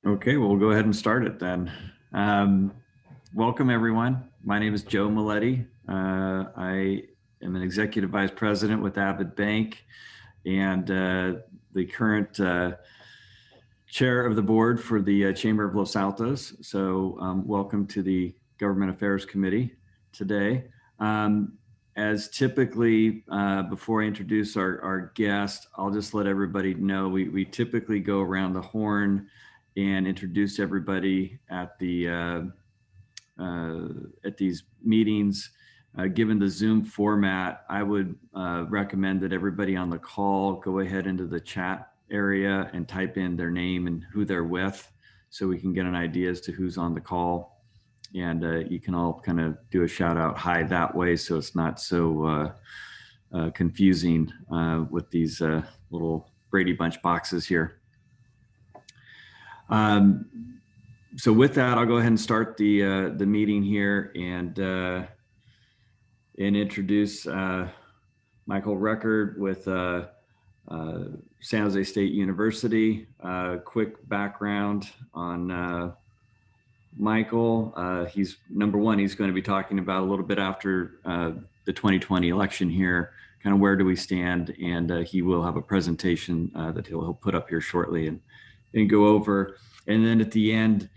Okay, well, we'll go ahead and start it then. Welcome, everyone. My name is Joe Maletti. I am an executive vice president with Avid Bank and the current chair of the board for the Chamber of Los Altos. So welcome to the Government Affairs Committee today. As typically, before I introduce our guest, I'll just let everybody know we typically go around the horn and introduce everybody at these meetings. Given the Zoom format, I would recommend that everybody on the call go ahead into the chat area and type in their name and who they're with so we can get an idea as to who's on the call. And you can all kind of do a shout out hi that way so it's not so confusing with these little Brady Bunch boxes here. So with that, I'll go ahead and start the meeting here and introduce Michael Record with San Jose State University. Quick background on Michael. He's number one, he's going to be talking about a little bit after the 2020 election here, kind of where do we stand, and he will have a presentation that he'll put up here shortly and go over. And then at the end,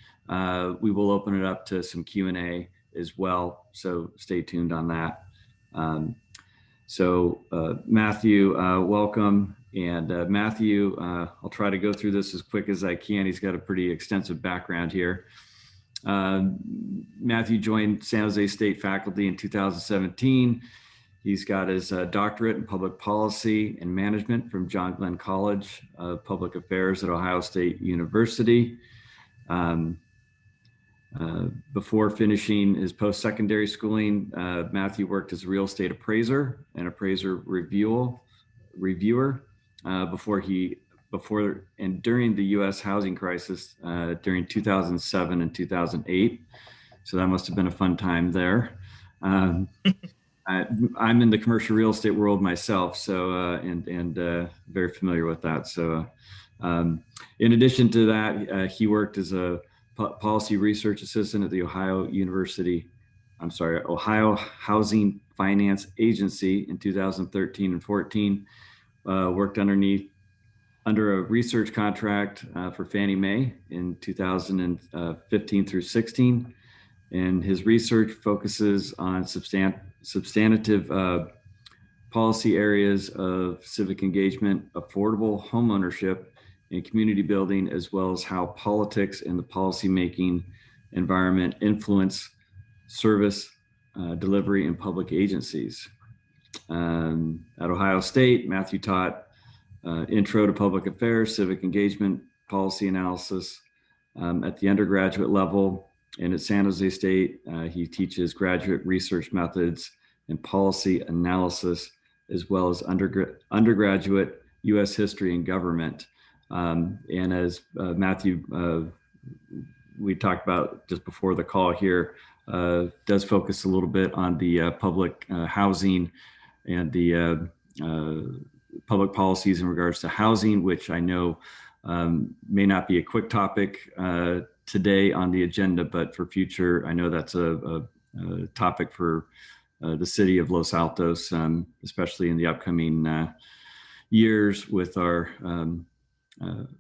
we will open it up to some Q&A as well. So stay tuned on that. Matthew, welcome. And Matthew, I'll try to go through this as quick as I can. He's got a pretty extensive background here. Matthew joined San Jose State faculty in 2017. He's got his doctorate in public policy and management from John Glenn College of Public Affairs at Ohio State University. Before finishing his post-secondary schooling, Matthew worked as a real estate appraiser and appraiser reviewer before and during the U.S. housing crisis during 2007 and 2008. So that must have been a fun time there. I'm in the commercial real estate world myself, so and very familiar with that. So in addition to that, he worked as a policy research assistant at the Ohio Housing Finance Agency in 2013 and 14. Worked under a research contract for Fannie Mae in 2015 through 16. And his research focuses on substantive policy areas of civic engagement, affordable homeownership, and community building, as well as how politics and the policymaking environment influence service delivery in public agencies. At Ohio State, Matthew taught Intro to Public Affairs, Civic Engagement, Policy Analysis at the undergraduate level. And at San Jose State, he teaches graduate research methods and policy analysis, as well as undergraduate U.S. history and government. And as Matthew, we talked about just before the call here, does focus a little bit on the public housing and the public policies in regards to housing, which I know may not be a quick topic today on the agenda, but for future, I know that's a topic for the city of Los Altos, especially in the upcoming years with our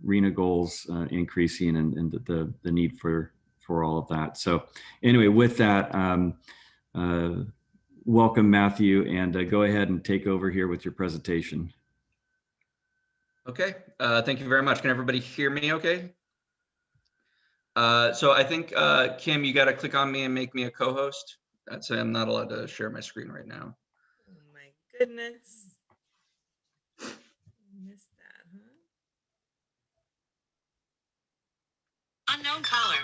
RENA goals increasing and the need for all of that. So anyway, with that, welcome Matthew, and go ahead and take over here with your presentation. Okay, thank you very much. Can everybody hear me okay? So I think, Kim, you got to click on me and make me a co-host. That's I'm not allowed to share my screen right now. Oh my goodness. Missed that, huh? Unknown caller.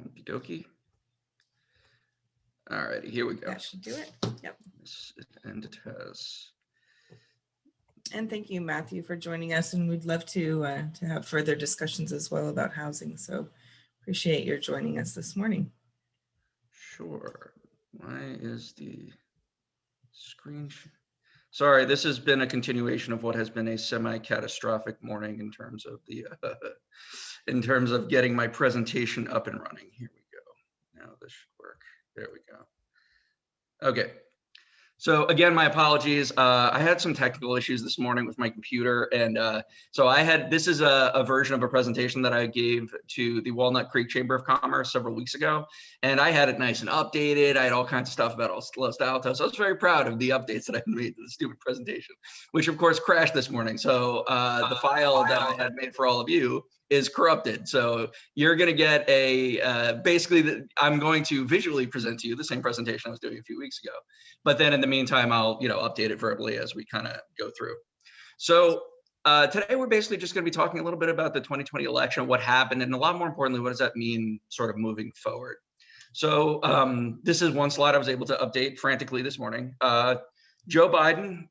Okie dokie. All righty, here we go. That should do it. Yep. And it has. And thank you, Matthew, for joining us. And we'd love to have further discussions as well about housing. So appreciate your joining us this morning. Sure. Why is the Screen. Sorry, this has been a continuation of what has been a semi-catastrophic morning in terms of the in terms of getting my presentation up and running. Here we go. Now this should work. There we go. Okay. So again, my apologies. I had some technical issues this morning with my computer, and so this is a version of a presentation that I gave to the Walnut Creek Chamber of Commerce several weeks ago, and I had it nice and updated. I had all kinds of stuff about Los Altos. I was very proud of the updates that I made to the stupid presentation, which of course crashed this morning. So the file that I had made for all of you is corrupted. So you're going to get I'm going to visually present to you the same presentation I was doing a few weeks ago. But then in the meantime, I'll update it verbally as we kind of go through. So today we're basically just going to be talking a little bit about the 2020 election, what happened, and a lot more importantly, what does that mean sort of moving forward. So this is one slide I was able to update frantically this morning. Joe Biden,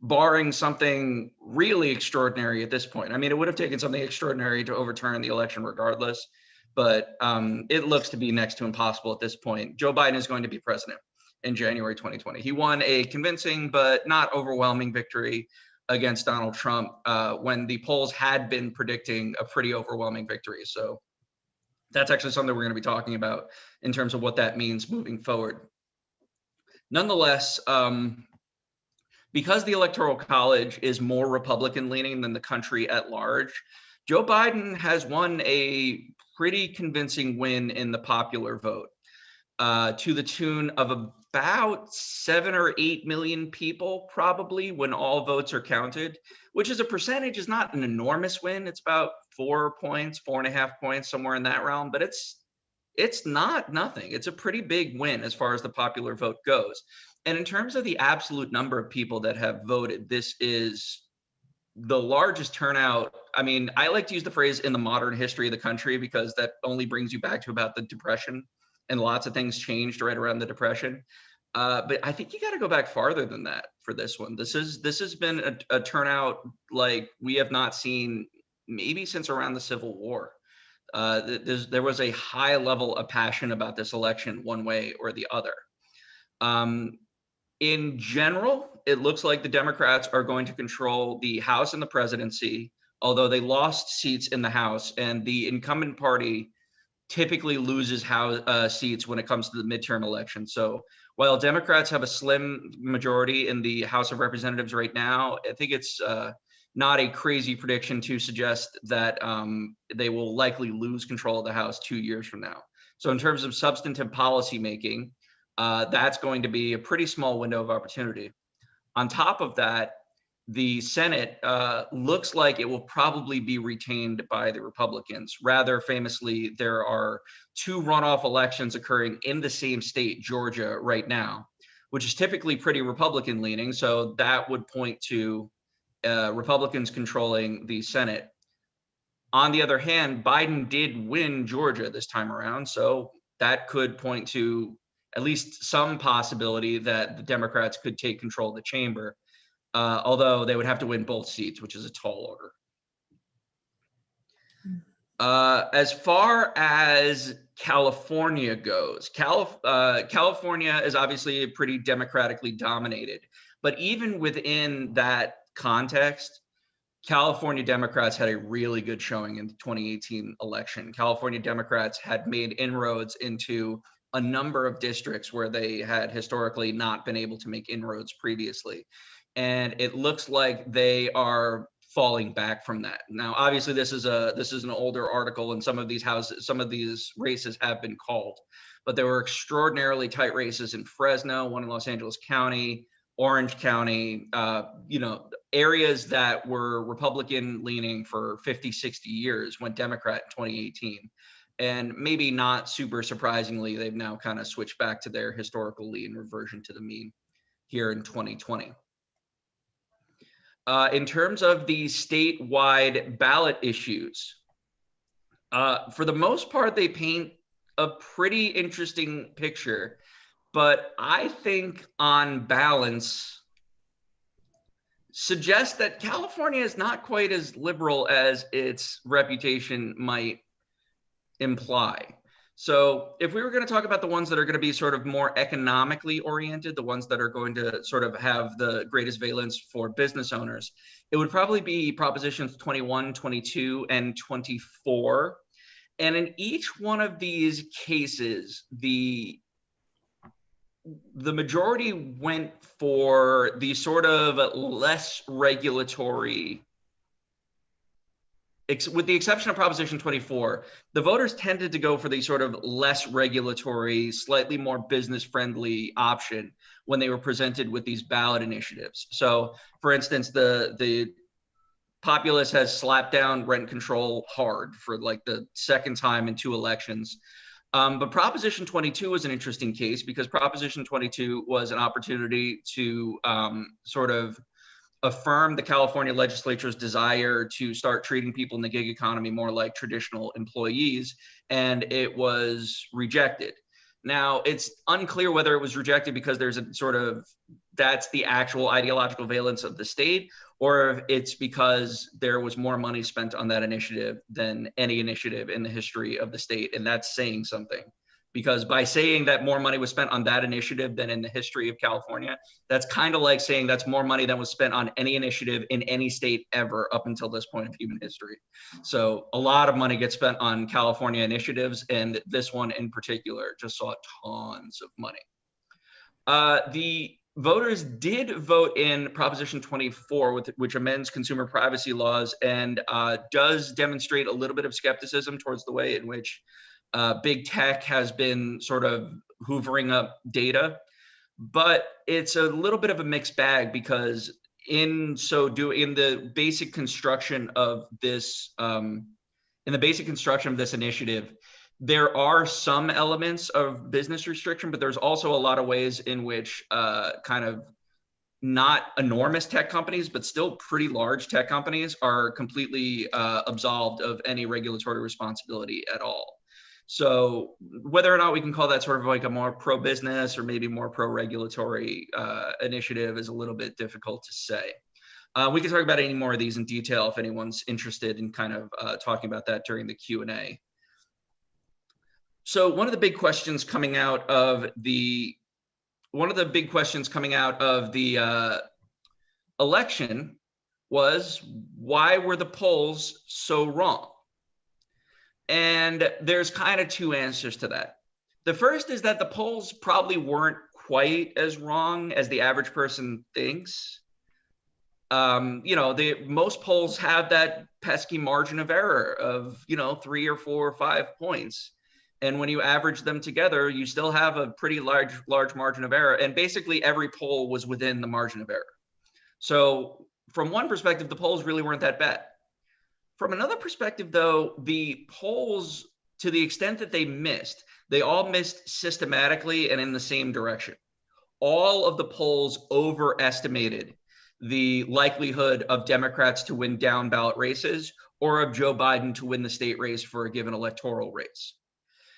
barring something really extraordinary at this point. I mean, it would have taken something extraordinary to overturn the election regardless, but it looks to be next to impossible at this point. Joe Biden is going to be president in January 2020. He won a convincing but not overwhelming victory against Donald Trump when the polls had been predicting a pretty overwhelming victory. So that's actually something we're going to be talking about in terms of what that means moving forward. Nonetheless, because the Electoral College is more Republican leaning than the country at large, Joe Biden has won a pretty convincing win in the popular vote to the tune of about 7 or 8 million people, probably, when all votes are counted, which is a percentage, is not an enormous win. It's about 4 points, 4.5 points, somewhere in that realm, but it's not nothing. It's a pretty big win as far as the popular vote goes. And in terms of the absolute number of people that have voted, this is the largest turnout. I mean, I like to use the phrase in the modern history of the country because that only brings you back to about the Depression, and lots of things changed right around the Depression. But I think you got to go back farther than that for this one. This has been a turnout like we have not seen maybe since around the Civil War. There was a high level of passion about this election one way or the other. In general, it looks like the Democrats are going to control the House and the presidency, although they lost seats in the House, and the incumbent party typically loses seats when it comes to the midterm election. So while Democrats have a slim majority in the House of Representatives right now, I think it's not a crazy prediction to suggest that they will likely lose control of the House 2 years from now. So in terms of substantive policy making, that's going to be a pretty small window of opportunity. On top of that, the Senate looks like it will probably be retained by the Republicans. Rather famously, there are 2 runoff elections occurring in the same state, Georgia, right now, which is typically pretty Republican leaning. So that would point to Republicans controlling the Senate. On the other hand, Biden did win Georgia this time around. So that could point to at least some possibility that the Democrats could take control of the chamber. Although they would have to win both seats, which is a tall order. As far as California goes, California is obviously pretty democratically dominated. But even within that context, California Democrats had a really good showing in the 2018 election. California Democrats had made inroads into a number of districts where they had historically not been able to make inroads previously. And it looks like they are falling back from that. Now, obviously, this is an older article, and some of these races have been called, but there were extraordinarily tight races in Fresno, one in Los Angeles County, Orange County, areas that were Republican leaning for 50, 60 years went Democrat in 2018. And maybe not super surprisingly, they've now kind of switched back to their historical lean reversion to the mean here in 2020. In terms of the statewide ballot issues, for the most part, they paint a pretty interesting picture. But I think on balance, suggests that California is not quite as liberal as its reputation might imply. So if we were going to talk about the ones that are going to be sort of more economically oriented, the ones that are going to sort of have the greatest valence for business owners, it would probably be Propositions 21, 22, and 24. And in each one of these cases, the majority went for the sort of less regulatory, with the exception of Proposition 24, the voters tended to go for the sort of less regulatory, slightly more business-friendly option when they were presented with these ballot initiatives. So, for instance, the populace has slapped down rent control hard for like the second time in 2 elections. But Proposition 22 was an interesting case because Proposition 22 was an opportunity to sort of affirm the California legislature's desire to start treating people in the gig economy more like traditional employees, and it was rejected. Now, it's unclear whether it was rejected because there's a sort of, that's the actual ideological valence of the state, or if it's because there was more money spent on that initiative than any initiative in the history of the state, and that's saying something. Because by saying that more money was spent on that initiative than in the history of California, that's kind of like saying that's more money than was spent on any initiative in any state ever up until this point of human history. So a lot of money gets spent on California initiatives, and this one in particular just saw tons of money. The voters did vote in Proposition 24, which amends consumer privacy laws and does demonstrate a little bit of skepticism towards the way in which big tech has been sort of hoovering up data. But it's a little bit of a mixed bag because in the basic construction of this initiative, there are some elements of business restriction, but there's also a lot of ways in which kind of not enormous tech companies, but still pretty large tech companies are completely absolved of any regulatory responsibility at all. So whether or not we can call that sort of like a more pro-business or maybe more pro-regulatory initiative is a little bit difficult to say. We can talk about any more of these in detail if anyone's interested in kind of talking about that during the Q&A. So one of the big questions coming out of the election was, why were the polls so wrong? And there's kind of 2 answers to that. The first is that the polls probably weren't quite as wrong as the average person thinks. Most polls have that pesky margin of error of, 3 or 4 or 5 points. And when you average them together, you still have a pretty large margin of error. And basically every poll was within the margin of error. So from one perspective, the polls really weren't that bad. From another perspective, though, the polls, to the extent that they all missed systematically and in the same direction. All of the polls overestimated the likelihood of Democrats to win down ballot races or of Joe Biden to win the state race for a given electoral race.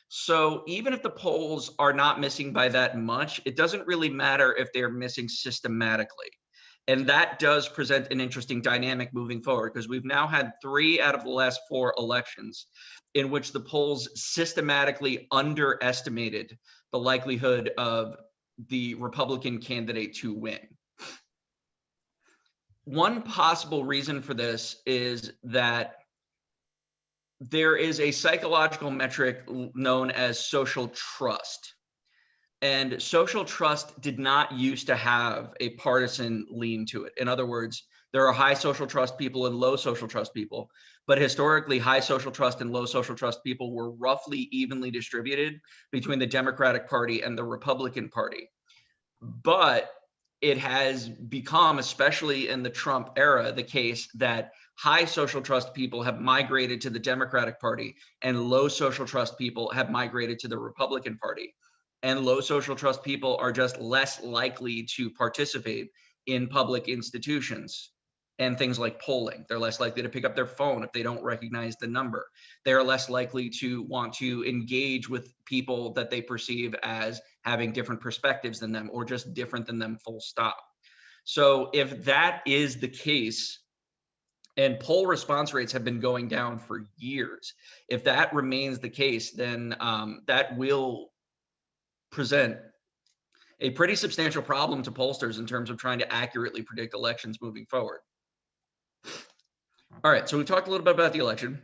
So even if the polls are not missing by that much, it doesn't really matter if they're missing systematically. And that does present an interesting dynamic moving forward, because we've now had 3 out of the last 4 elections in which the polls systematically underestimated the likelihood of the Republican candidate to win. One possible reason for this is that there is a psychological metric known as social trust. And social trust did not used to have a partisan lean to it. In other words, there are high social trust people and low social trust people, but historically high social trust and low social trust people were roughly evenly distributed between the Democratic Party and the Republican Party. But it has become, especially in the Trump era, the case that high social trust people have migrated to the Democratic Party and low social trust people have migrated to the Republican Party. And low social trust people are just less likely to participate in public institutions and things like polling. They're less likely to pick up their phone if they don't recognize the number. They're less likely to want to engage with people that they perceive as having different perspectives than them or just different than them, full stop. So if that is the case, And poll response rates have been going down for years. If that remains the case, then that will present a pretty substantial problem to pollsters in terms of trying to accurately predict elections moving forward. All right, so we've talked a little bit about the election.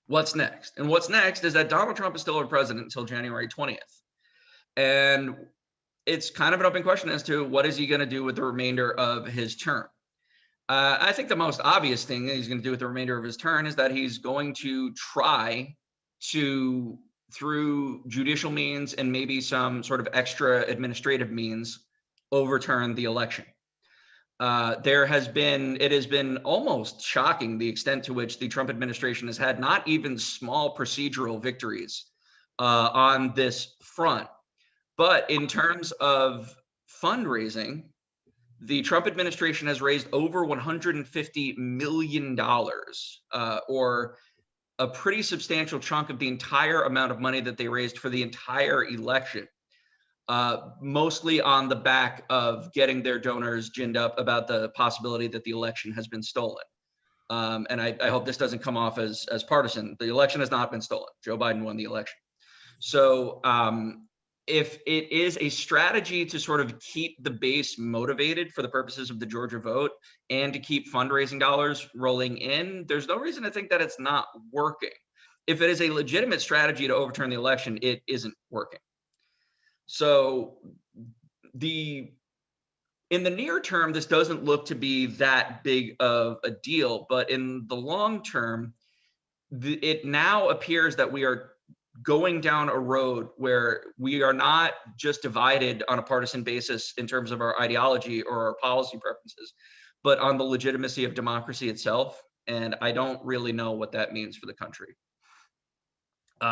What's next? And what's next is that Donald Trump is still our president until January 20th. And it's kind of an open question as to what is he going to do with the remainder of his term. I think the most obvious thing that he's going to do with the remainder of his term is that he's going to try to, through judicial means and maybe some sort of extra administrative means, overturn the election. It has been almost shocking the extent to which the Trump administration has had not even small procedural victories on this front. But in terms of fundraising, the Trump administration has raised over $150 million, or a pretty substantial chunk of the entire amount of money that they raised for the entire election, mostly on the back of getting their donors ginned up about the possibility that the election has been stolen. And I hope this doesn't come off as partisan. The election has not been stolen. Joe Biden won the election. So if it is a strategy to sort of keep the base motivated for the purposes of the Georgia vote and to keep fundraising dollars rolling in, there's no reason to think that it's not working. If it is a legitimate strategy to overturn the election, it isn't working. So in the near term, this doesn't look to be that big of a deal, but in the long term, it now appears that we are going down a road where we are not just divided on a partisan basis in terms of our ideology or our policy preferences, but on the legitimacy of democracy itself. And I don't really know what that means for the country.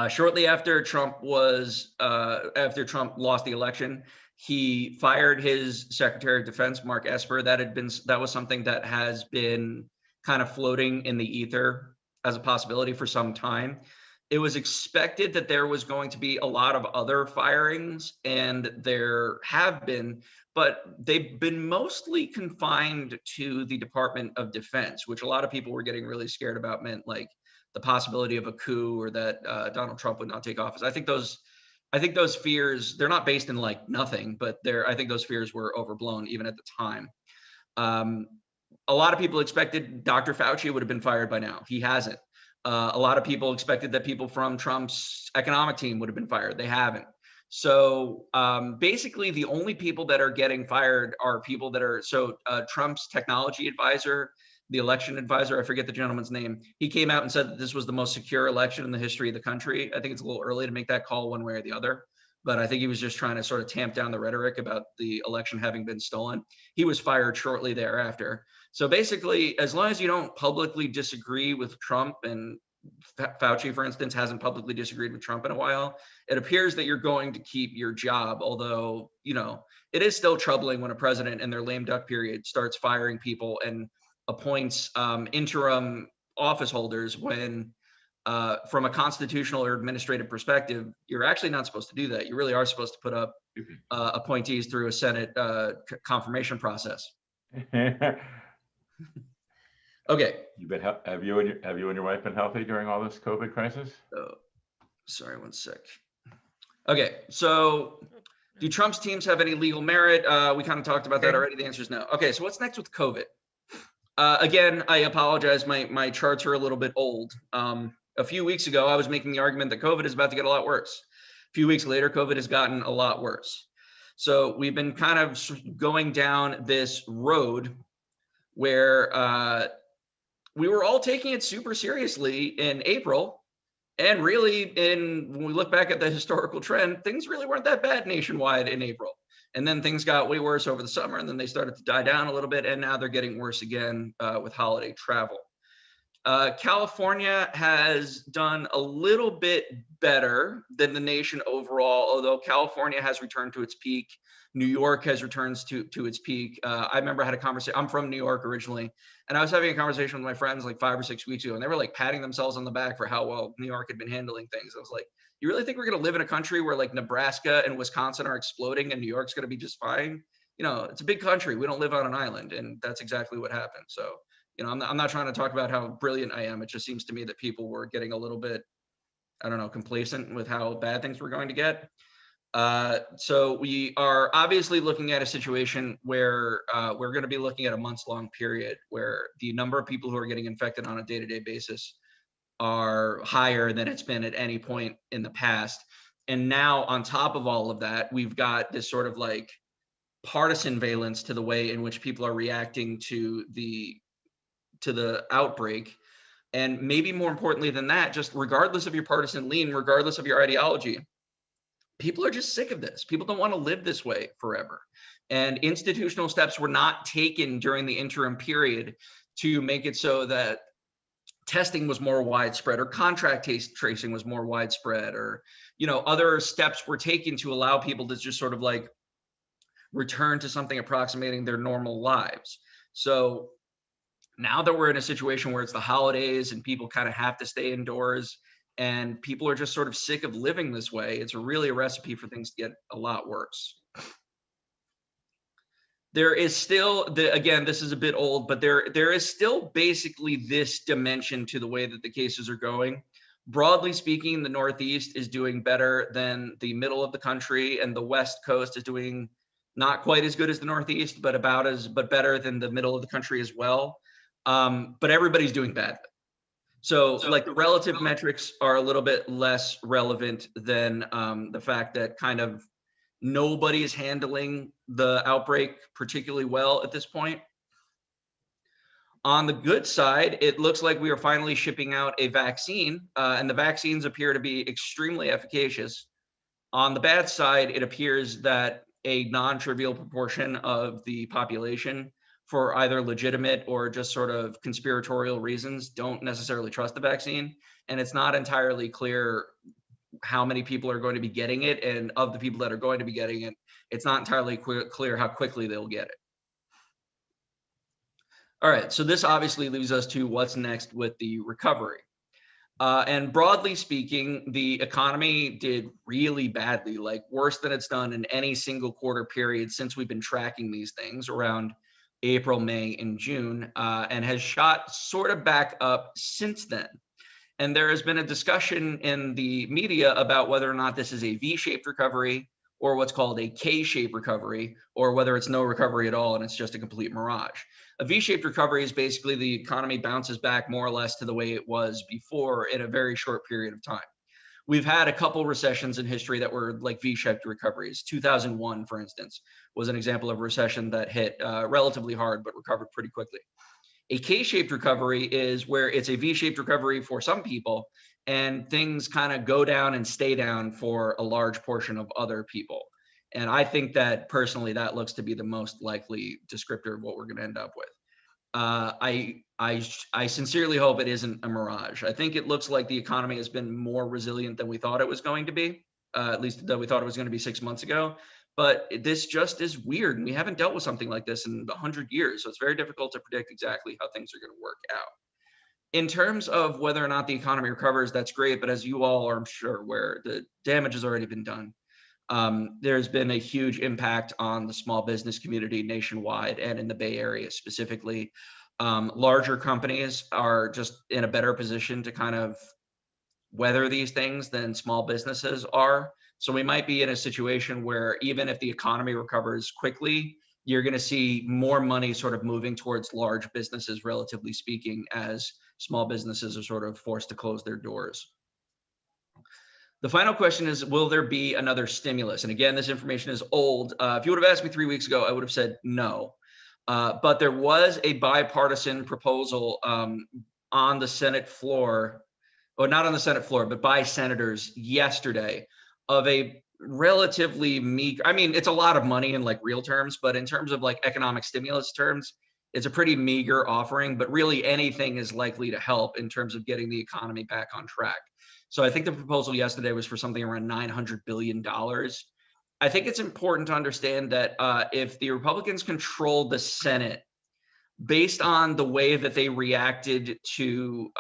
Shortly after Trump lost the election, he fired his Secretary of Defense, Mark Esper. That was something that has been kind of floating in the ether as a possibility for some time. It was expected that there was going to be a lot of other firings, and there have been, but they've been mostly confined to the Department of Defense, which a lot of people were getting really scared about, meant like the possibility of a coup or that Donald Trump would not take office. I think those fears, they're not based in like nothing, but I think those fears were overblown even at the time. A lot of people expected Dr. Fauci would have been fired by now. He hasn't. A lot of people expected that people from Trump's economic team would have been fired. They haven't. So basically, the only people that are getting fired are people that are, Trump's technology advisor, the election advisor, I forget the gentleman's name, he came out and said that this was the most secure election in the history of the country. I think it's a little early to make that call one way or the other, but I think he was just trying to sort of tamp down the rhetoric about the election having been stolen. He was fired shortly thereafter. So basically, as long as you don't publicly disagree with Trump, and Fauci, for instance, hasn't publicly disagreed with Trump in a while, it appears that you're going to keep your job. Although, it is still troubling when a president in their lame duck period starts firing people and appoints interim office holders when, from a constitutional or administrative perspective, you're actually not supposed to do that. You really are supposed to put up appointees through a Senate confirmation process. Okay. Have you and your wife been healthy during all this COVID crisis? Sorry, one sec. Okay, so do Trump's teams have any legal merit? We kind of talked about that already. The answer is no. Okay, so what's next with COVID? Again, I apologize. My charts are a little bit old. A few weeks ago, I was making the argument that COVID is about to get a lot worse. A few weeks later, COVID has gotten a lot worse. So we've been kind of going down this road where we were all taking it super seriously in April. And really, when we look back at the historical trend, things really weren't that bad nationwide in April. And then things got way worse over the summer, and then they started to die down a little bit, and now they're getting worse again with holiday travel. California has done a little bit better than the nation overall, although California has returned to its peak. New York has returned to its peak. I remember I had a conversation. I'm from New York originally, and I was having a conversation with my friends like 5 or 6 weeks ago, and they were like patting themselves on the back for how well New York had been handling things. I was like, you really think we're going to live in a country where like Nebraska and Wisconsin are exploding and New York's going to be just fine? It's a big country. We don't live on an island, and that's exactly what happened. So I'm not trying to talk about how brilliant I am. It just seems to me that people were getting a little bit, I don't know, complacent with how bad things were going to get. So we are obviously looking at a situation where we're going to be looking at a months-long period where the number of people who are getting infected on a day-to-day basis are higher than it's been at any point in the past. And now on top of all of that, we've got this sort of like partisan valence to the way in which people are reacting to the outbreak. And maybe more importantly than that, just regardless of your partisan lean, regardless of your ideology, people are just sick of this. People don't want to live this way forever. And institutional steps were not taken during the interim period to make it so that testing was more widespread, or contract tracing was more widespread, or other steps were taken to allow people to just sort of like return to something approximating their normal lives. So now that we're in a situation where it's the holidays and people kind of have to stay indoors and people are just sort of sick of living this way, it's really a recipe for things to get a lot worse. There is still, again, this is a bit old, but there is still basically this dimension to the way that the cases are going. Broadly speaking, the Northeast is doing better than the middle of the country, and the West Coast is doing not quite as good as the Northeast, but better than the middle of the country as well. But everybody's doing badly. So like the relative metrics are a little bit less relevant than the fact that kind of nobody is handling the outbreak particularly well at this point. On the good side, it looks like we are finally shipping out a vaccine, and the vaccines appear to be extremely efficacious. On the bad side, it appears that a non-trivial proportion of the population, for either legitimate or just sort of conspiratorial reasons, don't necessarily trust the vaccine. And it's not entirely clear how many people are going to be getting it. And of the people that are going to be getting it, it's not entirely clear how quickly they'll get it. All right, so this obviously leaves us to what's next with the recovery. And broadly speaking, the economy did really badly, like worse than it's done in any single quarter period since we've been tracking these things around April, May, and June, and has shot sort of back up since then. And there has been a discussion in the media about whether or not this is a V-shaped recovery or what's called a K-shaped recovery, or whether it's no recovery at all and it's just a complete mirage. A V-shaped recovery is basically the economy bounces back more or less to the way it was before in a very short period of time. We've had a couple recessions in history that were like V-shaped recoveries. 2001, for instance, was an example of a recession that hit relatively hard but recovered pretty quickly. A K-shaped recovery is where it's a V-shaped recovery for some people and things kind of go down and stay down for a large portion of other people. And I think that personally, that looks to be the most likely descriptor of what we're going to end up with. I sincerely hope it isn't a mirage. I think it looks like the economy has been more resilient than we thought it was going to be, at least that we thought it was going to be 6 months ago. But this just is weird. And we haven't dealt with something like this in 100 years. So it's very difficult to predict exactly how things are going to work out. In terms of whether or not the economy recovers, that's great. But as you all are, I'm sure, aware, the damage has already been done. There's been a huge impact on the small business community nationwide and in the Bay Area specifically. Larger companies are just in a better position to kind of weather these things than small businesses are. So we might be in a situation where even if the economy recovers quickly, you're going to see more money sort of moving towards large businesses, relatively speaking, as small businesses are sort of forced to close their doors. The final question is, will there be another stimulus? And again, this information is old. If you would have asked me 3 weeks ago, I would have said no. But there was a bipartisan proposal on the Senate floor, or not on the Senate floor, but by senators yesterday, of a relatively meager, I mean, it's a lot of money in like real terms, but in terms of like economic stimulus terms, it's a pretty meager offering, but really anything is likely to help in terms of getting the economy back on track. So I think the proposal yesterday was for something around $900 billion. I think it's important to understand that if the Republicans controlled the Senate, based on the way that they reacted to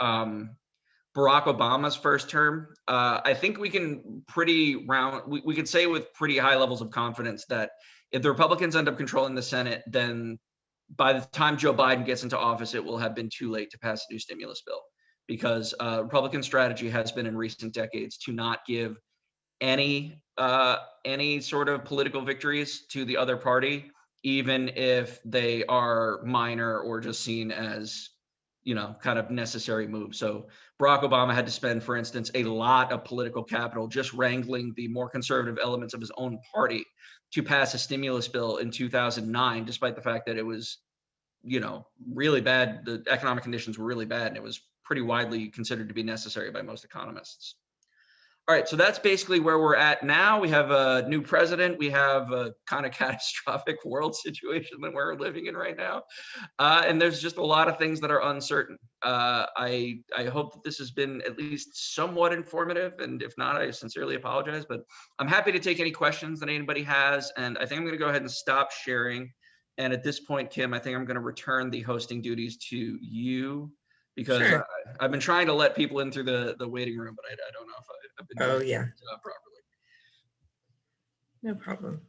Barack Obama's first term, I think we can we can say with pretty high levels of confidence that if the Republicans end up controlling the Senate, then by the time Joe Biden gets into office, it will have been too late to pass a new stimulus bill, because Republican strategy has been in recent decades to not give any sort of political victories to the other party, even if they are minor or just seen as, kind of necessary moves. So Barack Obama had to spend, for instance, a lot of political capital just wrangling the more conservative elements of his own party to pass a stimulus bill in 2009, despite the fact that it was, really bad. The economic conditions were really bad, and it was pretty widely considered to be necessary by most economists. All right, so that's basically where we're at now. We have a new president. We have a kind of catastrophic world situation that we're living in right now. And there's just a lot of things that are uncertain. I hope that this has been at least somewhat informative. And if not, I sincerely apologize. But I'm happy to take any questions that anybody has. And I think I'm going to go ahead and stop sharing. And at this point, Kim, I think I'm going to return the hosting duties to you, because Sure. I've been trying to let people in through the waiting room, but I don't know if I've been doing Yeah. it properly. No problem.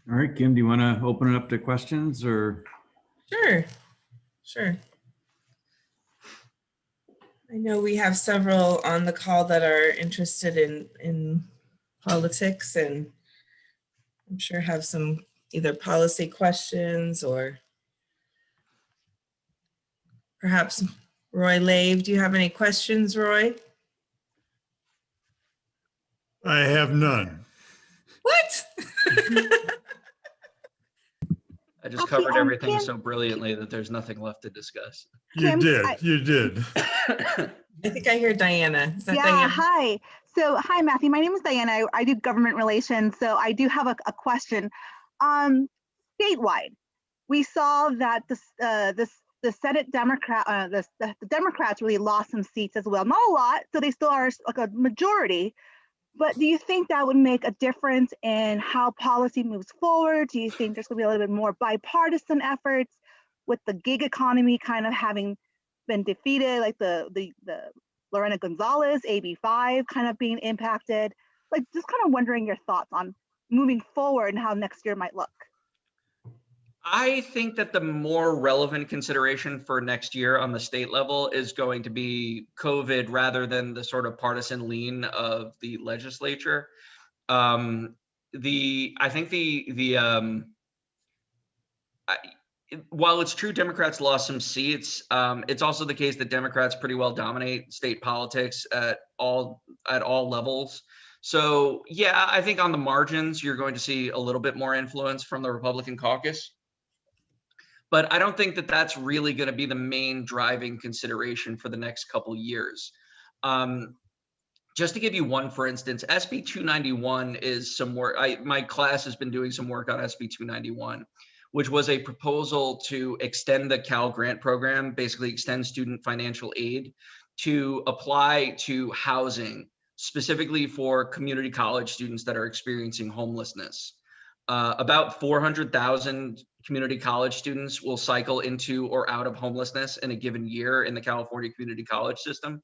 All right, Kim, do you want to open it up to questions or? Sure. I know we have several on the call that are interested in politics, and I'm sure have some either policy questions or perhaps Roy Lave. Do you have any questions, Roy? I have none. What? I just Actually, covered everything Kim- so brilliantly that there's nothing left to discuss. You Kim, did. I- You did. I think I hear Diana. Is that Yeah, Diana? hi. So, hi, Matthew. My name is Diana. I do government relations. So I do have a question. Statewide, we saw that the Senate the Democrats really lost some seats as well. Not a lot, so they still are like a majority. But do you think that would make a difference in how policy moves forward? Do you think there's going to be a little bit more bipartisan efforts with the gig economy kind of having been defeated, like the Lorena Gonzalez, AB5 kind of being impacted? Like, just kind of wondering your thoughts on moving forward and how next year might look. I think that the more relevant consideration for next year on the state level is going to be COVID rather than the sort of partisan lean of the legislature. I think while it's true Democrats lost some seats, it's also the case that Democrats pretty well dominate state politics at all levels. So yeah, I think on the margins, you're going to see a little bit more influence from the Republican caucus. But I don't think that that's really going to be the main driving consideration for the next couple years. Just to give you one, for instance, SB 291 is some work. My class has been doing some work on SB 291, which was a proposal to extend the Cal Grant program, basically extend student financial aid to apply to housing, specifically for community college students that are experiencing homelessness. About 400,000 community college students will cycle into or out of homelessness in a given year in the California community college system.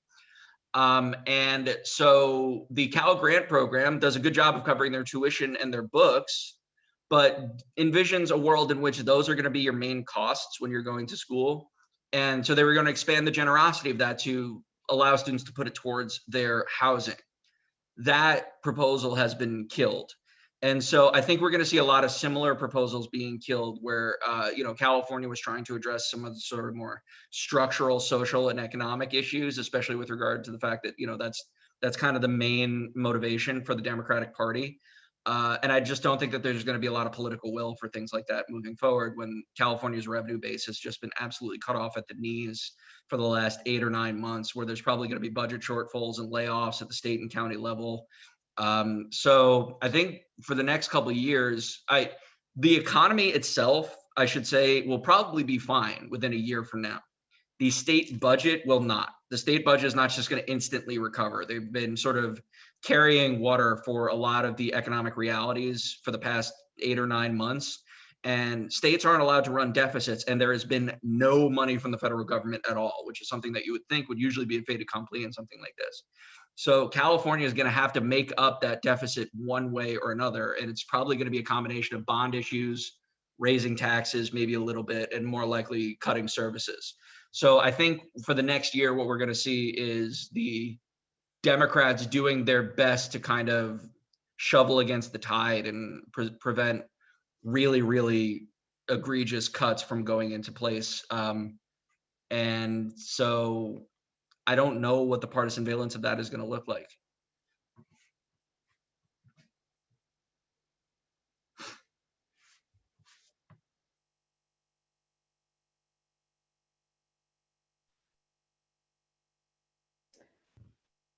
And so the Cal Grant program does a good job of covering their tuition and their books, but envisions a world in which those are going to be your main costs when you're going to school. And so they were going to expand the generosity of that to allow students to put it towards their housing. That proposal has been killed. And so I think we're going to see a lot of similar proposals being killed where, California was trying to address some of the sort of more structural, social, and economic issues, especially with regard to the fact that, that's kind of the main motivation for the Democratic Party. And I just don't think that there's going to be a lot of political will for things like that moving forward when California's revenue base has just been absolutely cut off at the knees for the last 8 or 9 months, where there's probably going to be budget shortfalls and layoffs at the state and county level. So I think for the next couple of years, the economy itself, I should say, will probably be fine within a year from now. The state budget will not. The state budget is not just going to instantly recover. They've been sort of carrying water for a lot of the economic realities for the past 8 or 9 months. And states aren't allowed to run deficits, and there has been no money from the federal government at all, which is something that you would think would usually be a fait accompli in something like this. So California is going to have to make up that deficit one way or another. And it's probably going to be a combination of bond issues, raising taxes, maybe a little bit, and more likely cutting services. So I think for the next year, what we're going to see is the Democrats doing their best to kind of shovel against the tide and prevent really, really egregious cuts from going into place. And so I don't know what the partisan valence of that is going to look like.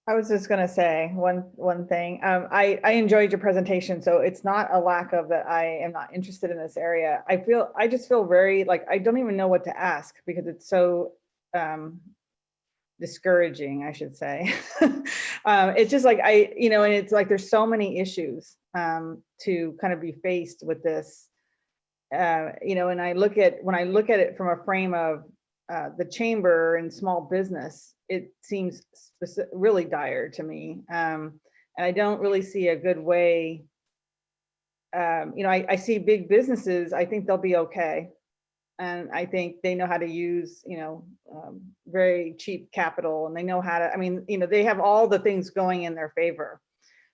I was just gonna say one thing. I enjoyed your presentation, so it's not a lack of that I am not interested in this area. I just feel very like I don't even know what to ask because it's so discouraging, I should say. It's just like and it's like there's so many issues to kind of be faced with this. And I look at when I look at it from a frame of the chamber and small business, it seems really dire to me. And I don't really see a good way. I see big businesses, I think they'll be okay. And I think they know how to use, very cheap capital, and they know how to, they have all the things going in their favor.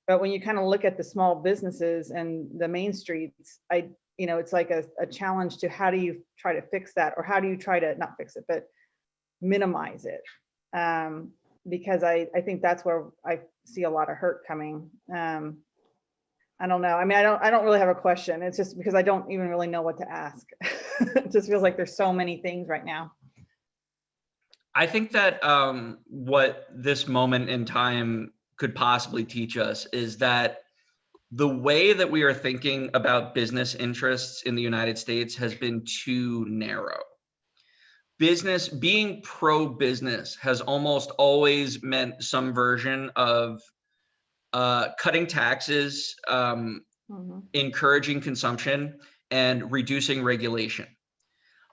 But when you kind of look at the small businesses and the main streets, it's like a challenge to how do you try to fix that, or how do you try to not fix it, but minimize it? Because I think that's where I see a lot of hurt coming. I don't know. I mean, I don't really have a question. It's just because I don't even really know what to ask. It just feels like there's so many things right now. I think that what this moment in time could possibly teach us is that the way that we are thinking about business interests in the United States has been too narrow. Being pro-business has almost always meant some version of cutting taxes, encouraging consumption, and reducing regulation.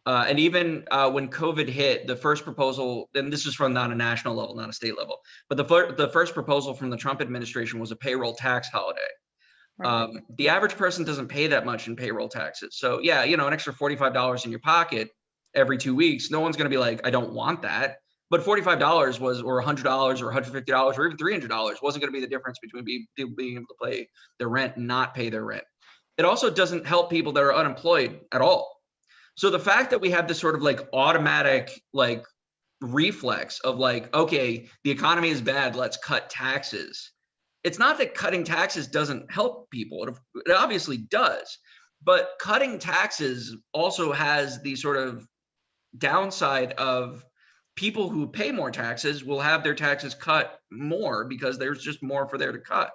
And even when COVID hit, the first proposal, and this is from not a national level, not a state level, but the first proposal from the Trump administration was a payroll tax holiday. Right. The average person doesn't pay that much in payroll taxes. So yeah, an extra $45 in your pocket every 2 weeks, no one's going to be like, I don't want that. But $45 was, or $100 or $150 or even $300 wasn't going to be the difference between people being able to pay their rent and not pay their rent. It also doesn't help people that are unemployed at all. So the fact that we have this sort of like automatic like reflex of like, okay, the economy is bad, let's cut taxes. It's not that cutting taxes doesn't help people. It obviously does. But cutting taxes also has the sort of downside of people who pay more taxes will have their taxes cut more because there's just more for there to cut.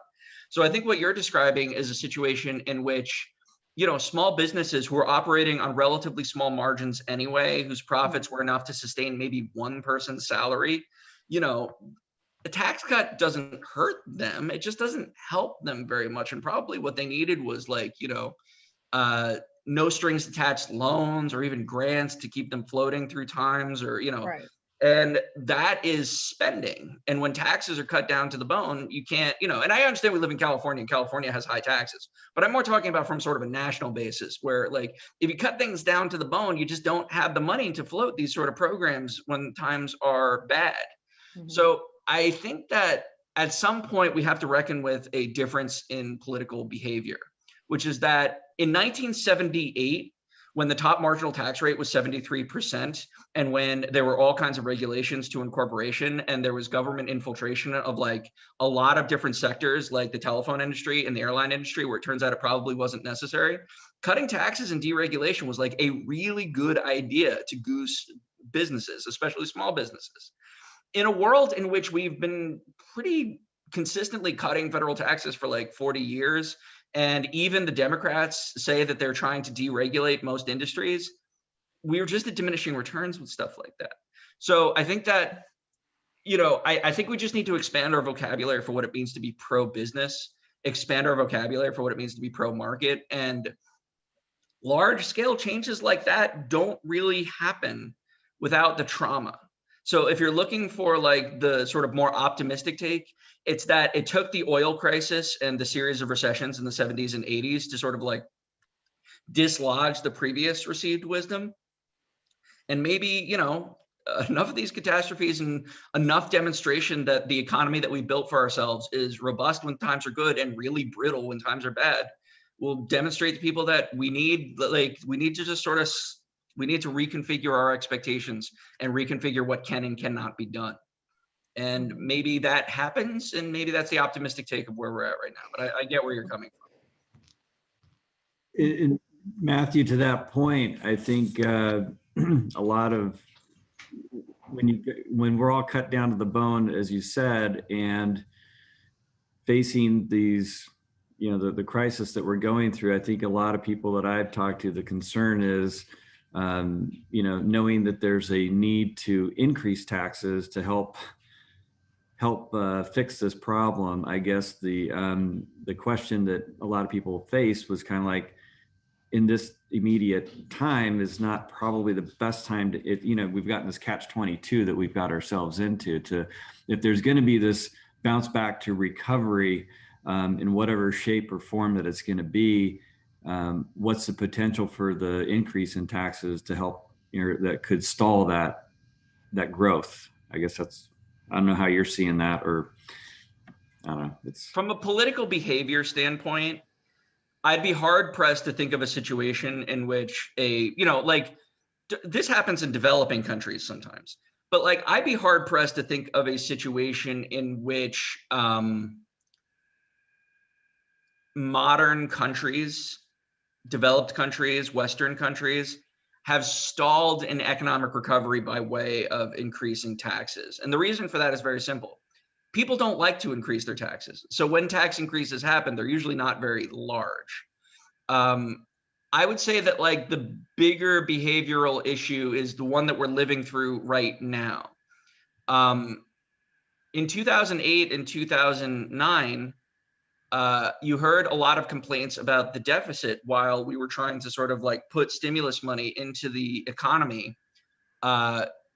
So I think what you're describing is a situation in which, small businesses who are operating on relatively small margins anyway, whose profits were enough to sustain maybe one person's salary, the tax cut doesn't hurt them. It just doesn't help them very much. And probably what they needed was like, no strings attached loans or even grants to keep them floating through times, or, right. And that is spending. And when taxes are cut down to the bone, you can't, and I understand we live in California and California has high taxes, but I'm more talking about from sort of a national basis where like, if you cut things down to the bone, you just don't have the money to float these sort of programs when times are bad. Mm-hmm. So I think that at some point we have to reckon with a difference in political behavior, which is that in 1978, when the top marginal tax rate was 73%, and when there were all kinds of regulations to incorporation, and there was government infiltration of like a lot of different sectors, like the telephone industry and the airline industry, where it turns out it probably wasn't necessary, cutting taxes and deregulation was like a really good idea to goose businesses, especially small businesses. In a world in which we've been pretty consistently cutting federal taxes for like 40 years, and even the Democrats say that they're trying to deregulate most industries, we're just at diminishing returns with stuff like that. So I think that, I think we just need to expand our vocabulary for what it means to be pro-business, expand our vocabulary for what it means to be pro-market, and large scale changes like that don't really happen without the trauma. So if you're looking for like the sort of more optimistic take, it's that it took the oil crisis and the series of recessions in the 70s and 80s to sort of like dislodge the previous received wisdom. And maybe, you know, enough of these catastrophes and enough demonstration that the economy that we built for ourselves is robust when times are good and really brittle when times are bad will demonstrate to people that we need to just sort of we need to reconfigure our expectations and reconfigure what can and cannot be done. And maybe that happens, and maybe that's the optimistic take of where we're at right now. But I get where you're coming from. And Matthew, to that point, I think a lot of when we're all cut down to the bone, as you said, and facing these, you know, the crisis that we're going through, I think a lot of people that I've talked to, the concern is, you know, knowing that there's a need to increase taxes to help fix this problem. I guess the question that a lot of people face was kind of like, in this immediate time is not probably the best time to, if, you know, we've gotten this catch-22 that we've got ourselves into, to, if there's going to be this bounce back to recovery in whatever shape or form that it's going to be, what's the potential for the increase in taxes to help, you know, that could stall that growth? I guess that's, I don't know how you're seeing that, or I don't know. It's From a political behavior standpoint, I'd be hard pressed to think of a situation in which this happens in developing countries sometimes, but like I'd be hard pressed to think of a situation in which modern countries, developed countries, Western countries have stalled in economic recovery by way of increasing taxes. And the reason for that is very simple. People don't like to increase their taxes. So when tax increases happen, they're usually not very large. I would say that like the bigger behavioral issue is the one that we're living through right now. In 2008 and 2009, you heard a lot of complaints about the deficit while we were trying to sort of like put stimulus money into the economy.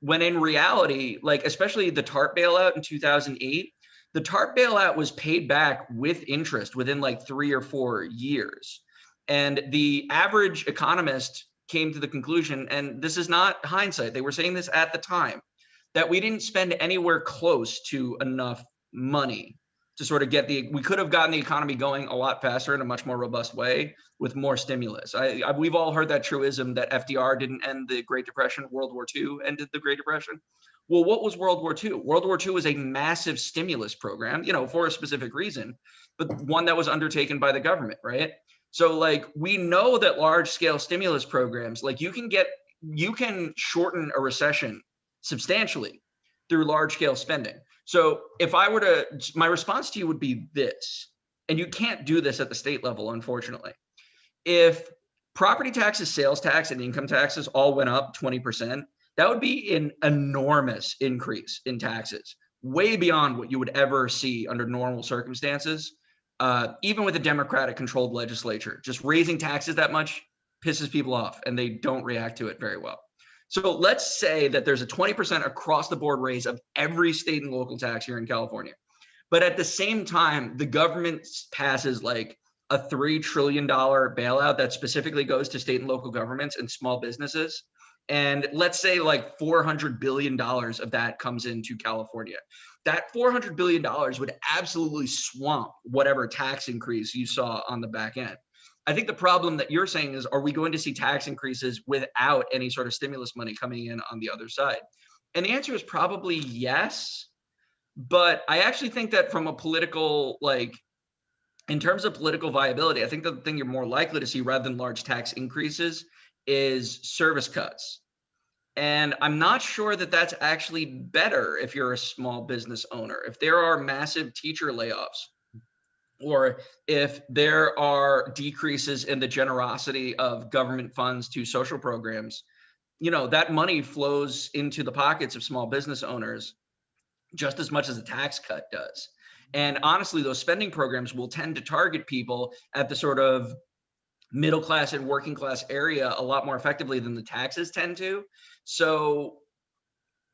When in reality, like especially the TARP bailout in 2008, the TARP bailout was paid back with interest within like 3 or 4 years. And the average economist came to the conclusion, and this is not hindsight, they were saying this at the time, that we didn't spend anywhere close to enough money to sort of we could have gotten the economy going a lot faster in a much more robust way with more stimulus. We've all heard that truism that FDR didn't end the Great Depression, World War II ended the Great Depression. Well, what was World War II? World War II was a massive stimulus program, you know, for a specific reason, but one that was undertaken by the government, right? So like, we know that large scale stimulus programs, like you can shorten a recession substantially through large scale spending. So if I were to, my response to you would be this, and you can't do this at the state level, unfortunately. If property taxes, sales tax, and income taxes all went up 20%, that would be an enormous increase in taxes, way beyond what you would ever see under normal circumstances. Even with a Democratic controlled legislature, just raising taxes that much pisses people off and they don't react to it very well. So let's say that there's a 20% across the board raise of every state and local tax here in California. But at the same time, the government passes like a $3 trillion bailout that specifically goes to state and local governments and small businesses. And let's say like $400 billion of that comes into California. That $400 billion would absolutely swamp whatever tax increase you saw on the back end. I think the problem that you're saying is, are we going to see tax increases without any sort of stimulus money coming in on the other side? And the answer is probably yes. But I actually think that from a political, like, in terms of political viability, I think the thing you're more likely to see rather than large tax increases is service cuts. And I'm not sure that that's actually better if you're a small business owner. If there are massive teacher layoffs, or if there are decreases in the generosity of government funds to social programs, you know, that money flows into the pockets of small business owners just as much as a tax cut does. And honestly, those spending programs will tend to target people at the sort of middle class and working class area a lot more effectively than the taxes tend to. So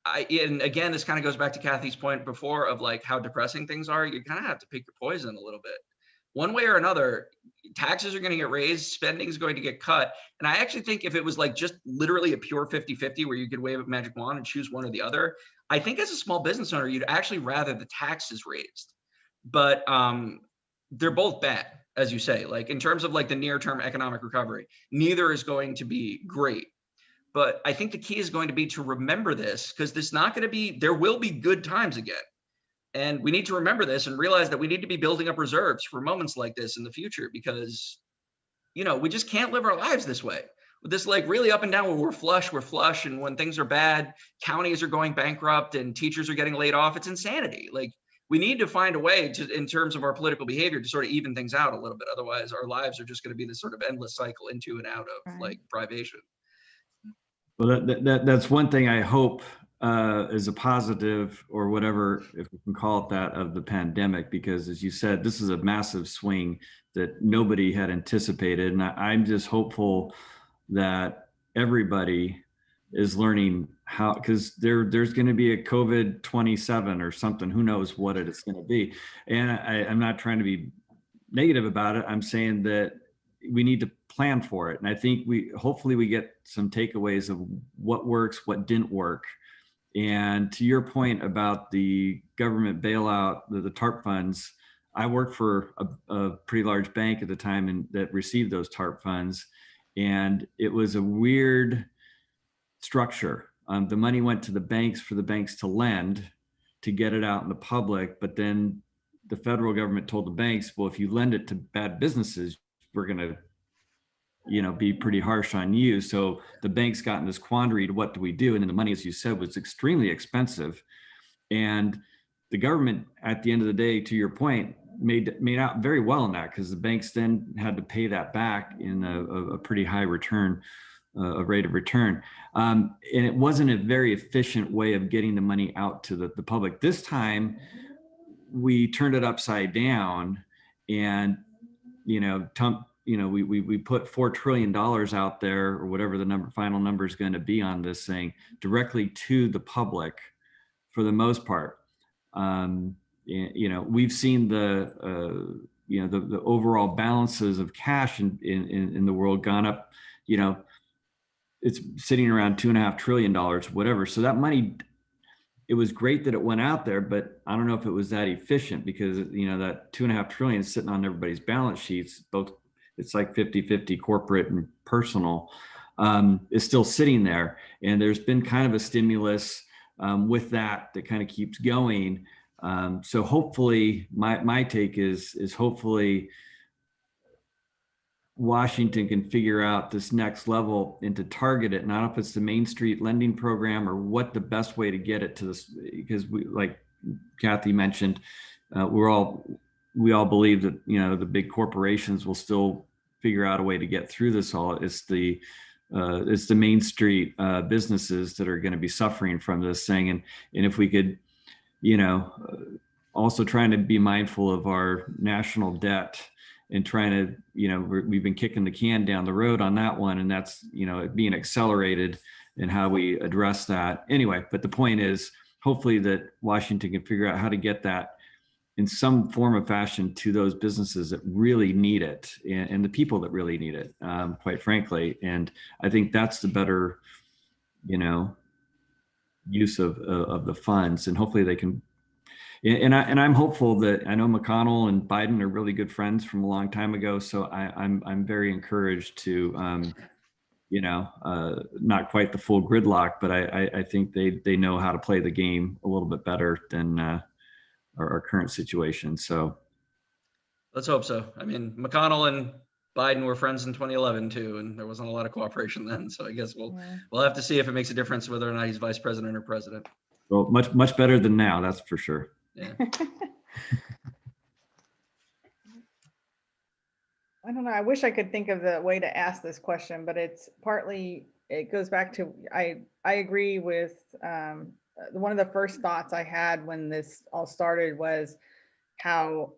and again, this kind of goes back to Kathy's point before of like how depressing things are. You kind of have to pick your poison a little bit. One way or another, taxes are going to get raised, spending is going to get cut. And I actually think if it was like just literally a pure 50-50 where you could wave a magic wand and choose one or the other, I think as a small business owner, you'd actually rather the taxes raised. But they're both bad, as you say, like in terms of like the near-term economic recovery, neither is going to be great. But I think the key is going to be to remember this, because there's not going to be, there will be good times again. And we need to remember this and realize that we need to be building up reserves for moments like this in the future, because, you know, we just can't live our lives this way. With this like really up and down where we're flush. And when things are bad, counties are going bankrupt and teachers are getting laid off. It's insanity. Like we need to find a way to, in terms of our political behavior, to sort of even things out a little bit. Otherwise, our lives are just going to be this sort of endless cycle into and out of like privation. Well, that's one thing I hope is a positive or whatever, if we can call it that, of the pandemic, because as you said, this is a massive swing that nobody had anticipated. And I'm just hopeful that everybody is learning how, because there's going to be a COVID 27 or something, who knows what it's going to be. And I'm not trying to be negative about it. I'm saying that we need to plan for it. And I think hopefully we get some takeaways of what works, what didn't work. And to your point about the government bailout, the TARP funds, I worked for a pretty large bank at the time and that received those TARP funds. And it was a weird structure. The money went to the banks for the banks to lend to get it out in the public. But then the federal government told the banks, well, if you lend it to bad businesses, we're going to, be pretty harsh on you. So the banks got in this quandary to what do we do? And then the money, as you said, was extremely expensive. And the government, at the end of the day, to your point, made out very well in that, because the banks then had to pay that back in a pretty high return, a rate of return. And it wasn't a very efficient way of getting the money out to the public. This time, we turned it upside down, and we put $4 trillion out there, or whatever the final number is going to be on this thing, directly to the public for the most part. We've seen the overall balances of cash in the world gone up. It's sitting around $2.5 trillion, whatever. So that money, it was great that it went out there, but I don't know if it was that efficient, because that $2.5 trillion is sitting on everybody's balance sheets. Both, it's like 50-50 corporate and personal, is still sitting there. And there's been kind of a stimulus with that kind of keeps going. So hopefully, my take is hopefully Washington can figure out this next level and to target it. And I don't know if it's the Main Street lending program or what the best way to get it to this, because we, like Kathy mentioned, we all believe that, the big corporations will still figure out a way to get through this all. It's the Main Street businesses that are going to be suffering from this thing. And if we could, also trying to be mindful of our national debt, and trying to, we've been kicking the can down the road on that one, and that's, being accelerated in how we address that. Anyway, but the point is, hopefully that Washington can figure out how to get that in some form or fashion to those businesses that really need it, and the people that really need it, quite frankly. And I think that's the better, use of the funds, and hopefully they can. And I'm hopeful that, I know McConnell and Biden are really good friends from a long time ago. So I'm very encouraged to, not quite the full gridlock, but I think they know how to play the game a little bit better than our current situation. So Let's hope so. I mean, McConnell and Biden were friends in 2011 too, and there wasn't a lot of cooperation then. So I guess we'll have to see if it makes a difference whether or not he's vice president or president. well, much better than now, that's for sure. Yeah. I don't know. I wish I could think of the way to ask this question, but it goes back to, I agree with one of the first thoughts I had when this all started was how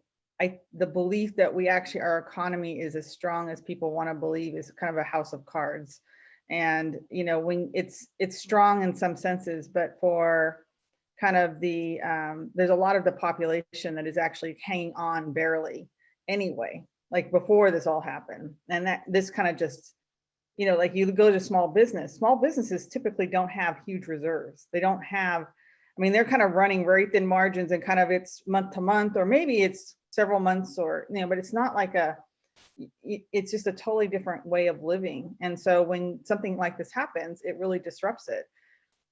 the belief that our economy is as strong as people want to believe is kind of a house of cards. And, you know, when it's strong in some senses, but for kind of the, there's a lot of the population that is actually hanging on barely anyway, like before this all happened. And that this kind of just, you know, like you go to small businesses typically don't have huge reserves. They don't have, I mean, they're kind of running very thin margins and kind of it's month to month, or maybe it's several months, or, you know, but it's not like it's just a totally different way of living. And so when something like this happens, it really disrupts it.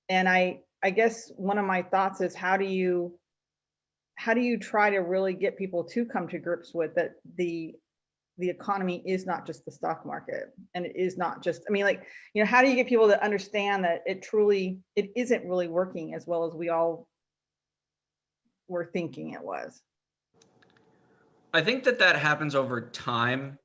And I guess one of my thoughts is how do you try to really get people to come to grips with that the economy is not just the stock market, and it is not just, I mean, like, you know, how do you get people to understand that it isn't really working as well as we all were thinking it was? I think that happens over time.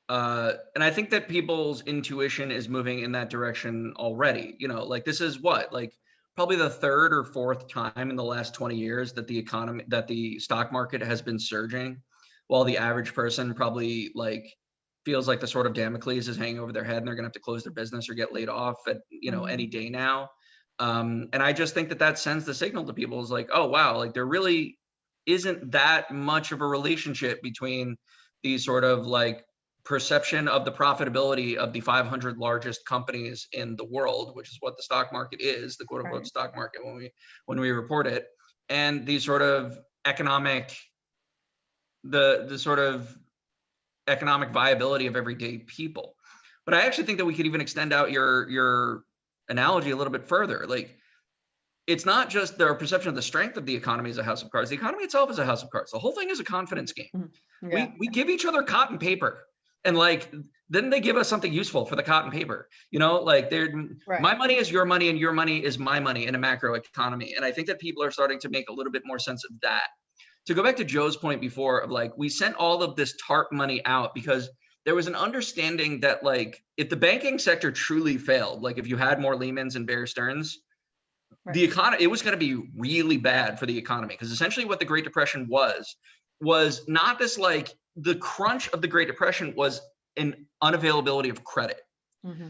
And I think that people's intuition is moving in that direction already. You know, like this is what, like probably the third or fourth time in the last 20 years that the stock market has been surging, while the average person probably like feels like the sword of Damocles is hanging over their head and they're gonna have to close their business or get laid off at, you know, any day now. And I just think that sends the signal to people is like, oh, wow, like there really isn't that much of a relationship between these sort of like perception of the profitability of the 500 largest companies in the world, which is what the stock market is, the quote unquote stock market when we report it, and the sort of economic, the sort of economic viability of everyday people. But I actually think that we could even extend out your analogy a little bit further. Like, it's not just their perception of the strength of the economy as a house of cards. The economy itself is a house of cards. The whole thing is a confidence game. Yeah. We give each other cotton paper, and like then they give us something useful for the cotton paper. You know, like my money is your money and your money is my money in a macro economy. And I think that people are starting to make a little bit more sense of that. To go back to Joe's point before of like, we sent all of this TARP money out because there was an understanding that like if the banking sector truly failed, like if you had more Lehmans and Bear Stearns, the economy, it was going to be really bad for the economy, because essentially what the Great Depression was not this, like the crunch of the Great Depression was an unavailability of credit.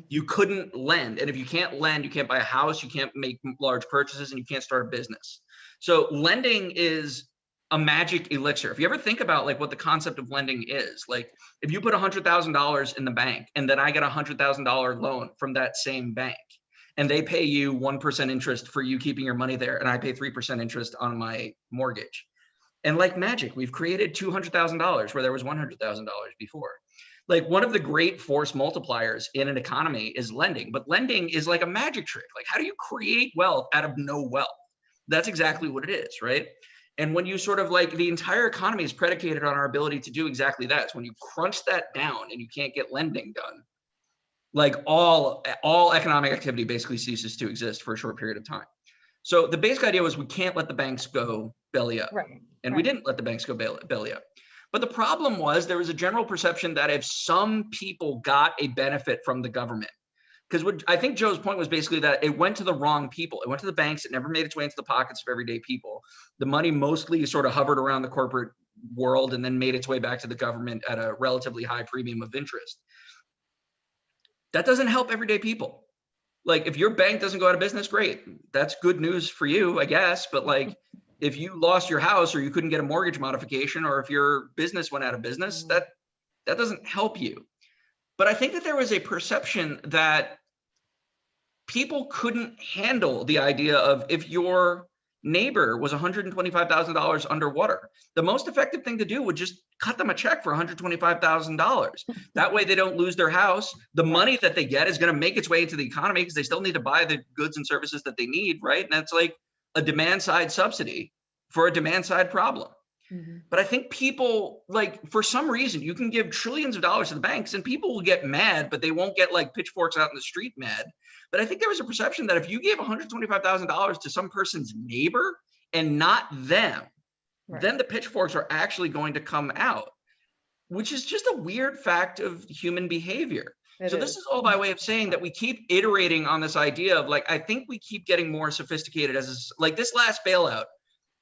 You couldn't lend, and if you can't lend, you can't buy a house, you can't make large purchases, and you can't start a business. So lending is a magic elixir. If you ever think about like what the concept of lending is, like if you put $100,000 in the bank and then I get $100,000 loan from that same bank, and they pay you 1% interest for you keeping your money there, and I pay 3% interest on my mortgage. And like magic, we've created $200,000 where there was $100,000 before. Like one of the great force multipliers in an economy is lending, but lending is like a magic trick. Like, how do you create wealth out of no wealth? That's exactly what it is, right? And when you sort of like, the entire economy is predicated on our ability to do exactly that. So when you crunch that down and you can't get lending done, like all economic activity basically ceases to exist for a short period of time. So the basic idea was we can't let the banks go belly up. And we didn't let the banks go belly up. But the problem was there was a general perception that if some people got a benefit from the government, because what I think Joe's point was basically that it went to the wrong people. It went to the banks. It never made its way into the pockets of everyday people. The money mostly sort of hovered around the corporate world and then made its way back to the government at a relatively high premium of interest. That doesn't help everyday people. Like if your bank doesn't go out of business, great. That's good news for you, I guess. But like if you lost your house or you couldn't get a mortgage modification, or if your business went out of business, that doesn't help you. But I think that there was a perception that people couldn't handle the idea of if your neighbor was $125,000 underwater, the most effective thing to do would just cut them a check for $125,000. That way they don't lose their house. The money that they get is going to make its way into the economy because they still need to buy the goods and services that they need, right? And that's like a demand side subsidy for a demand side problem. But I think people, like, for some reason, you can give trillions of dollars to the banks and people will get mad, but they won't get like pitchforks out in the street mad. But I think there was a perception that if you gave $125,000 to some person's neighbor and not them, then the pitchforks are actually going to come out, which is just a weird fact of human behavior. This is all by way of saying that we keep iterating on this idea of like, I think we keep getting more sophisticated as like this last bailout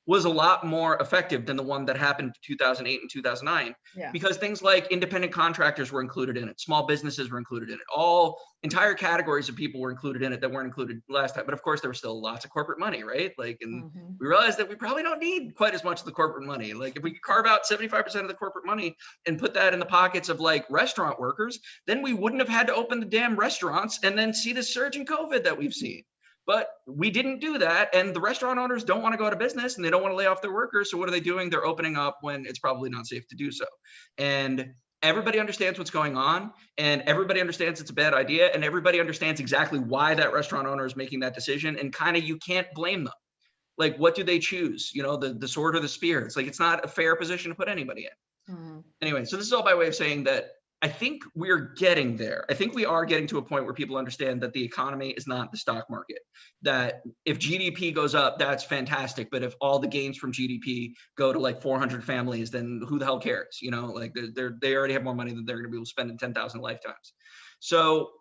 was a lot more effective than the one that happened in 2008 and 2009, Yeah. because things like independent contractors were included in it, small businesses were included in it, all entire categories of people were included in it that weren't included last time. But of course, there was still lots of corporate money, right? Like, and Mhm. we realized that we probably don't need quite as much of the corporate money. Like, if we could carve out 75% of the corporate money and put that in the pockets of like restaurant workers, then we wouldn't have had to open the damn restaurants and then see the surge in COVID that we've seen. But we didn't do that, and the restaurant owners don't want to go out of business and they don't want to lay off their workers. So what are they doing? They're opening up when it's probably not safe to do so. And everybody understands what's going on, and everybody understands it's a bad idea, and everybody understands exactly why that restaurant owner is making that decision, and kind of you can't blame them. Like, what do they choose? You know, the sword or the spear? It's like, it's not a fair position to put anybody in. Mhm. Anyway, so this is all by way of saying that I think we're getting there. I think we are getting to a point where people understand that the economy is not the stock market. That if GDP goes up, that's fantastic. But if all the gains from GDP go to like 400 families, then who the hell cares? You know, like they already have more money than they're going to be able to spend in 10,000 lifetimes. So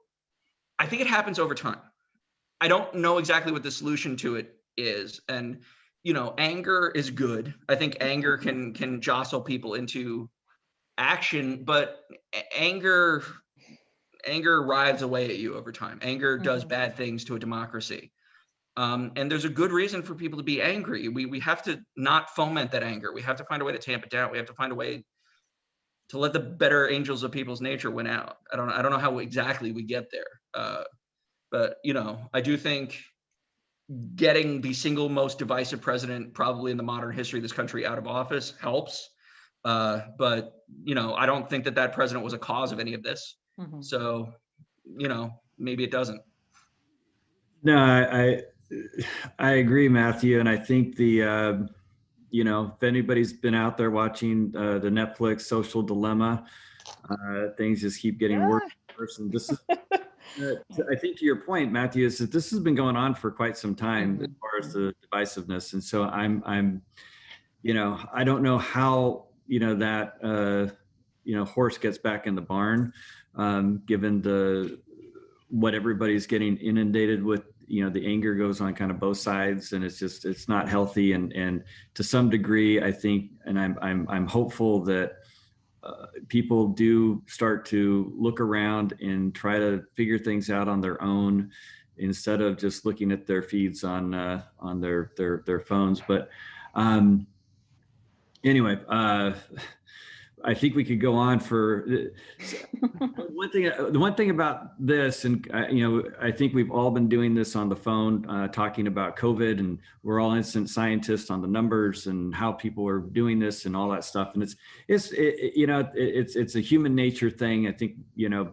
I think it happens over time. I don't know exactly what the solution to it is. And, you know, anger is good. I think anger can jostle people into action, but anger rides away at you over time. Anger does Mhm. bad things to a democracy. And there's a good reason for people to be angry. We have to not foment that anger. We have to find a way to tamp it down. We have to find a way to let the better angels of people's nature win out. I don't know how exactly we get there. But you know, I do think getting the single most divisive president probably in the modern history of this country out of office helps. But you know, I don't think that president was a cause of any of this. Mhm. So, you know, maybe it doesn't. No, I agree, Matthew, and I think you know, if anybody's been out there watching the Netflix Social Dilemma, things just keep getting worse and worse. And this is, I think, to your point, Matthew, is that this has been going on for quite some time as far as the divisiveness, and so I'm, you know, I don't know how, you know, that you know, horse gets back in the barn, given what everybody's getting inundated with. You know, the anger goes on kind of both sides, and it's not healthy. And to some degree, I think, and I'm hopeful that people do start to look around and try to figure things out on their own, instead of just looking at their feeds on their phones. But anyway, I think we could go on for the one thing about this, and you know, I think we've all been doing this on the phone, talking about COVID, and we're all instant scientists on the numbers and how people are doing this and all that stuff. And you know, it's a human nature thing. I think, you know,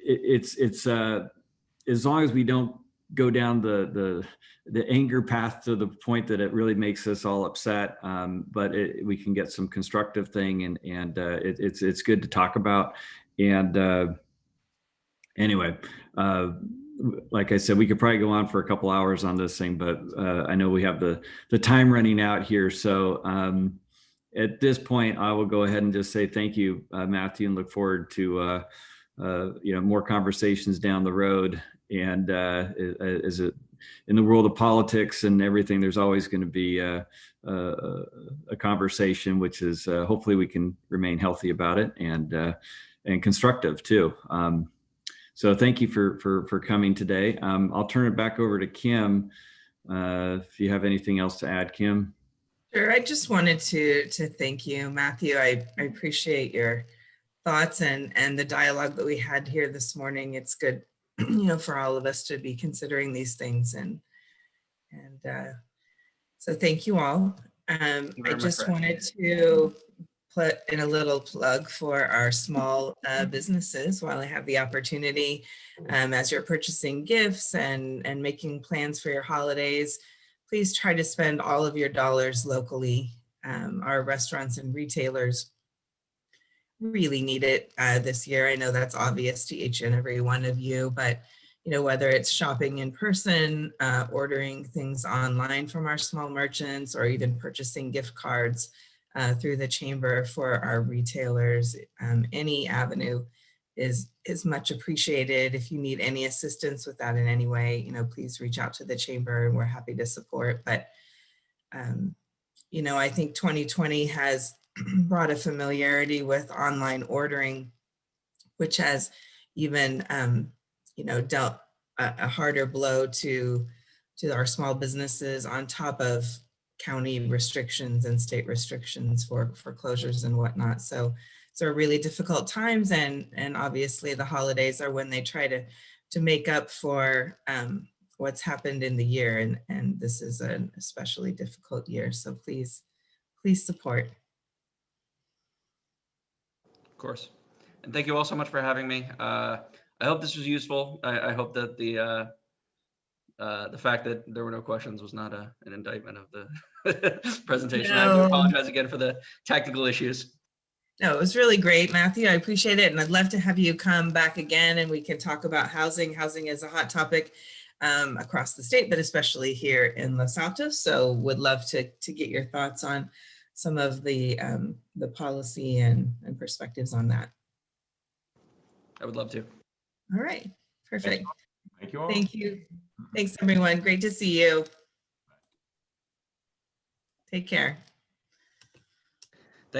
it's as long as we don't go down the anger path to the point that it really makes us all upset, but we can get some constructive thing, and it's good to talk about. And anyway, like I said, we could probably go on for a couple hours on this thing, but I know we have the time running out here. So at this point, I will go ahead and just say thank you, Matthew, and look forward to you know, more conversations down the road. And as it in the world of politics and everything, there's always going to be a conversation, which is hopefully we can remain healthy about it, and constructive too. So thank you for coming today. I'll turn it back over to Kim. If you have anything else to add, Kim. Sure. I just wanted to thank you, Matthew. I appreciate your thoughts and the dialogue that we had here this morning. It's good, you know, for all of us to be considering these things, and so thank you all. I just wanted to put in a little plug for our small businesses while I have the opportunity. As you're purchasing gifts and making plans for your holidays, please try to spend all of your dollars locally. Our restaurants and retailers really need it this year. I know that's obvious to each and every one of you, but you know, whether it's shopping in person, ordering things online from our small merchants, or even purchasing gift cards through the chamber for our retailers, any avenue is much appreciated. If you need any assistance with that in any way, you know, please reach out to the chamber, and we're happy to support. But You know, I think 2020 has brought a familiarity with online ordering, which has even, you know, dealt a harder blow to our small businesses on top of county restrictions and state restrictions for closures and whatnot. So really difficult times, and obviously the holidays are when they try to make up for what's happened in the year, and this is an especially difficult year. So please support. Of course. And thank you all so much for having me. I hope this was useful. I hope that the fact that there were no questions was not an indictment of the presentation. I do No. apologize again for the technical issues. No, it was really great, Matthew. I appreciate it. And I'd love to have you come back again and we can talk about housing. Housing is a hot topic across the state, but especially here in Los Altos. So would love to get your thoughts on some of the policy and perspectives on that. I would love to. All right, perfect. Thank you all. Thank you. Thanks, everyone. Great to see you. Take care.